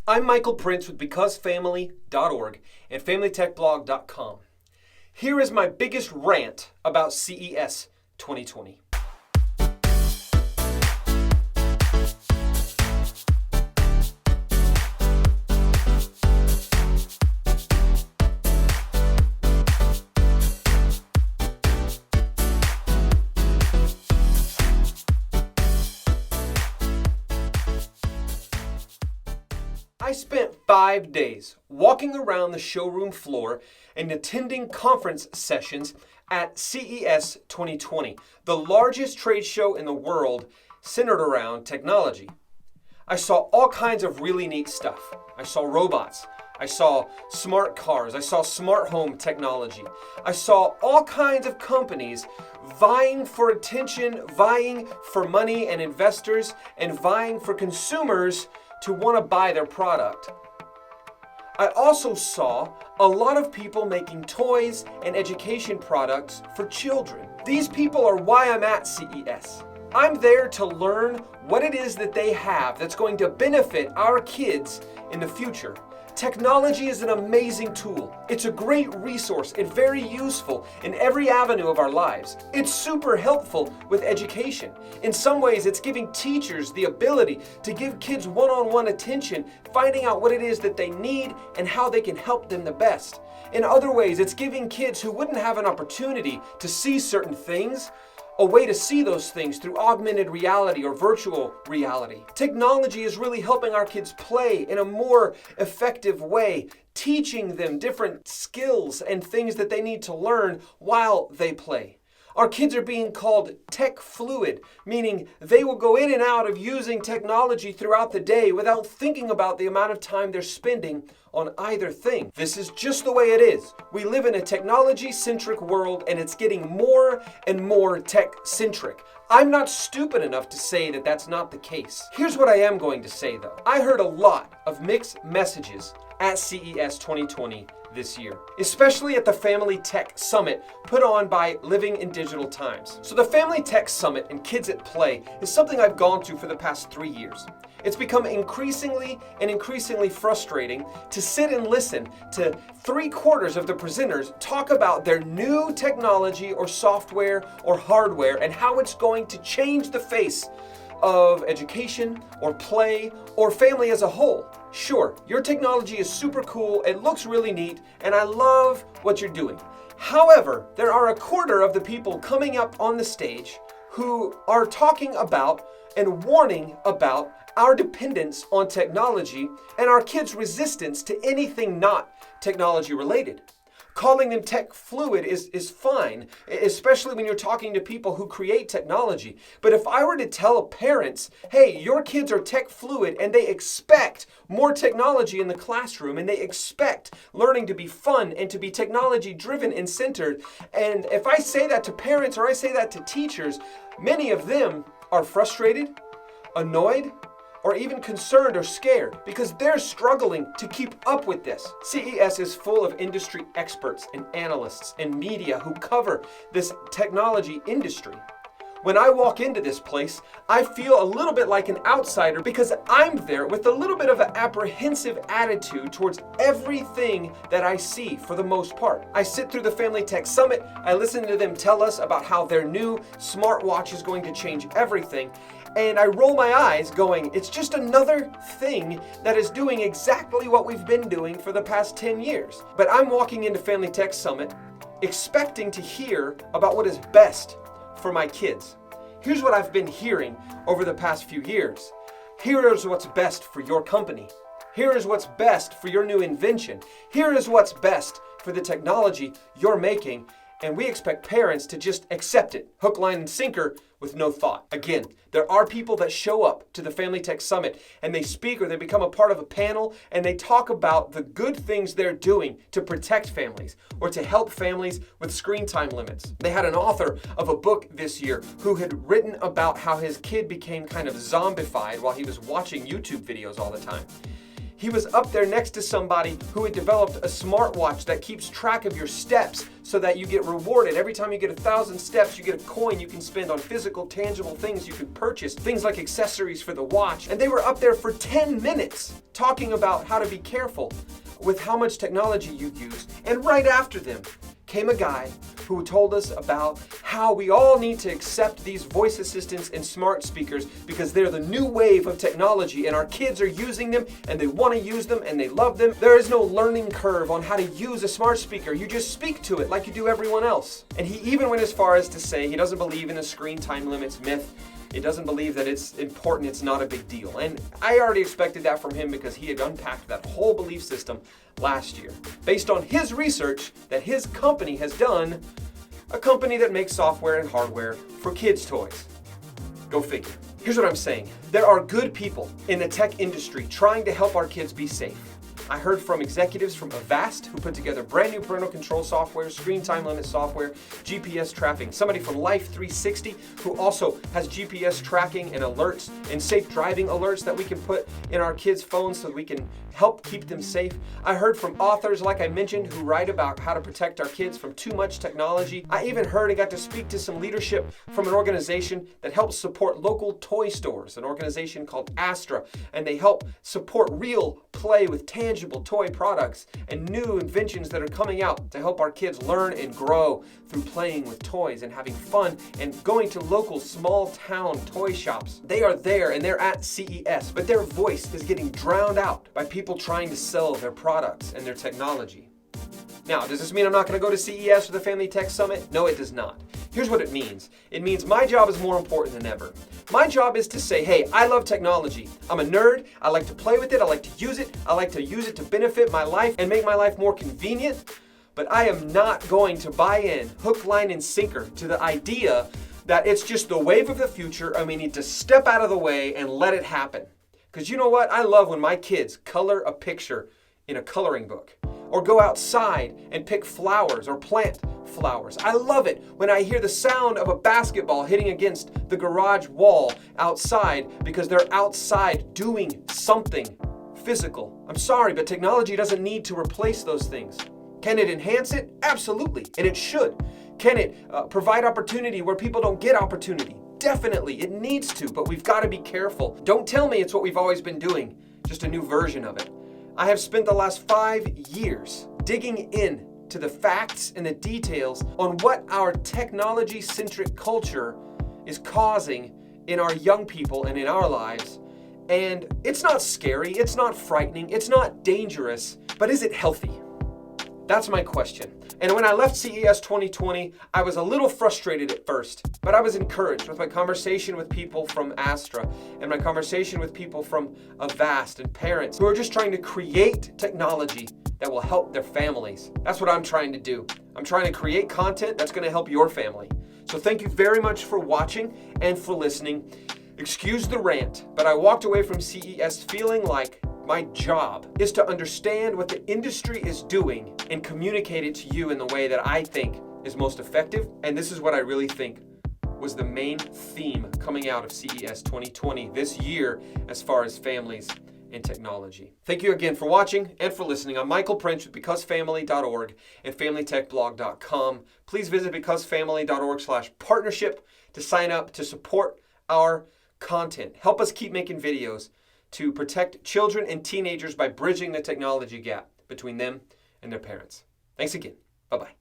I'm Michael Prince with BecauseFamily.org and FamilyTechBlog.com. Here is my biggest rant about CES 2020. I spent 5 days walking around the showroom floor and attending conference sessions at CES 2020, the largest trade show in the world centered around technology. I saw all kinds of really neat stuff. I saw robots. I saw smart cars. I saw smart home technology. I saw all kinds of companies vying for attention, vying for money and investors, and vying for consumers to want to buy their product. I also saw a lot of people making toys and education products for children. These people are why I'm at CES. I'm there to learn what it is that they have that's going to benefit our kids in the future. Technology is an amazing tool. It's a great resource and very useful in every avenue of our lives. It's super helpful with education. In some ways, it's giving teachers the ability to give kids one-on-one attention, finding out what it is that they need and how they can help them the best. In other ways, it's giving kids who wouldn't have an opportunity to see certain things a way to see those things through augmented reality or virtual reality. Technology is really helping our kids play in a more effective way, teaching them different skills and things that they need to learn while they play. Our kids are being called tech fluid, meaning they will go in and out of using technology throughout the day without thinking about the amount of time they're spending on either thing. This is just the way it is. We live in a technology-centric world and it's getting more and more tech-centric. I'm not stupid enough to say that that's not the case. Here's what I am going to say though. I heard a lot of mixed messages at CES 2020 this year, especially at the Family Tech Summit put on by Living in Digital Times. So the Family Tech Summit and Kids at Play is something I've gone to for the past 3 years. It's become increasingly frustrating to sit and listen to 3/4 of the presenters talk about their new technology or software or hardware and how it's going to change the face of education or play or family as a whole. Sure, your technology is super cool, it looks really neat, and I love what you're doing. However, there are 1/4 of the people coming up on the stage who are talking about and warning about our dependence on technology and our kids' resistance to anything not technology related. Calling them tech fluid is fine, especially when you're talking to people who create technology. But if I were to tell parents, hey, your kids are tech fluid and they expect more technology in the classroom and they expect learning to be fun and to be technology driven and centered, and if I say that to parents or I say that to teachers, many of them are frustrated, annoyed, or even concerned or scared because they're struggling to keep up with this. CES is full of industry experts and analysts and media who cover this technology industry. When I walk into this place, I feel a little bit like an outsider because I'm there with a little bit of an apprehensive attitude towards everything that I see for the most part. I sit through the Family Tech Summit, I listen to them tell us about how their new smartwatch is going to change everything, and I roll my eyes going, it's just another thing that is doing exactly what we've been doing for the past 10 years. But I'm walking into Family Tech Summit expecting to hear about what is best for my kids. Here's what I've been hearing over the past few years. Here is what's best for your company. Here is what's best for your new invention. Here is what's best for the technology you're making. And we expect parents to just accept it, hook, line, and sinker, with no thought. Again, there are people that show up to the Family Tech Summit and they speak or they become a part of a panel and they talk about the good things they're doing to protect families or to help families with screen time limits. They had an author of a book this year who had written about how his kid became kind of zombified while he was watching YouTube videos all the time. He was up there next to somebody who had developed a smartwatch that keeps track of your steps so that you get rewarded. Every time you get 1,000 steps, you get a coin you can spend on physical, tangible things you can purchase, things like accessories for the watch. And they were up there for 10 minutes talking about how to be careful with how much technology you use. And right after them came a guy who told us about how we all need to accept these voice assistants and smart speakers because they're the new wave of technology and our kids are using them and they want to use them and they love them. There is no learning curve on how to use a smart speaker. You just speak to it like you do everyone else. And he even went as far as to say he doesn't believe in the screen time limits myth. He doesn't believe that it's important, it's not a big deal. And I already expected that from him because he had unpacked that whole belief system last year, based on his research that his company has done, a company that makes software and hardware for kids' toys. Go figure. Here's what I'm saying. There are good people in the tech industry trying to help our kids be safe. I heard from executives from Avast who put together brand new parental control software, screen time limit software, GPS tracking. Somebody from Life 360 who also has GPS tracking and alerts and safe driving alerts that we can put in our kids' phones so that we can help keep them safe. I heard from authors, like I mentioned, who write about how to protect our kids from too much technology. I even heard and got to speak to some leadership from an organization that helps support local toy stores, an organization called Astra, and they help support real play with tangible toy products and new inventions that are coming out to help our kids learn and grow through playing with toys and having fun and going to local small town toy shops. They are there and they're at CES, but their voice is getting drowned out by people trying to sell their products and their technology. Now, does this mean I'm not going to go to CES or the Family Tech Summit? No, it does not. Here's what it means. It means my job is more important than ever. My job is to say, hey, I love technology. I'm a nerd. I like to play with it. I like to use it. I like to use it to benefit my life and make my life more convenient. But I am not going to buy in hook, line, and sinker to the idea that it's just the wave of the future and we need to step out of the way and let it happen. Because you know what? I love when my kids color a picture in a coloring book or go outside and pick flowers or plant flowers. I love it when I hear the sound of a basketball hitting against the garage wall outside because they're outside doing something physical. I'm sorry, but technology doesn't need to replace those things. Can it enhance it? Absolutely, and it should. Can it provide opportunity where people don't get opportunity? Definitely, it needs to, but we've got to be careful. Don't tell me it's what we've always been doing, just a new version of it. I have spent the last 5 years digging in to the facts and the details on what our technology-centric culture is causing in our young people and in our lives. And it's not scary, it's not frightening, it's not dangerous, but is it healthy? That's my question. And when I left CES 2020, I was a little frustrated at first, but I was encouraged with my conversation with people from Astra and my conversation with people from Avast and parents who are just trying to create technology that will help their families. That's what I'm trying to do. I'm trying to create content that's going to help your family. So thank you very much for watching and for listening. Excuse the rant, but I walked away from CES feeling like my job is to understand what the industry is doing and communicate it to you in the way that I think is most effective. And this is what I really think was the main theme coming out of CES 2020 this year as far as families and technology. Thank you again for watching and for listening. I'm Michael Prince with becausefamily.org and familytechblog.com. Please visit becausefamily.org/partnership to sign up to support our content. Help us keep making videos to protect children and teenagers by bridging the technology gap between them and their parents. Thanks again. Bye-bye.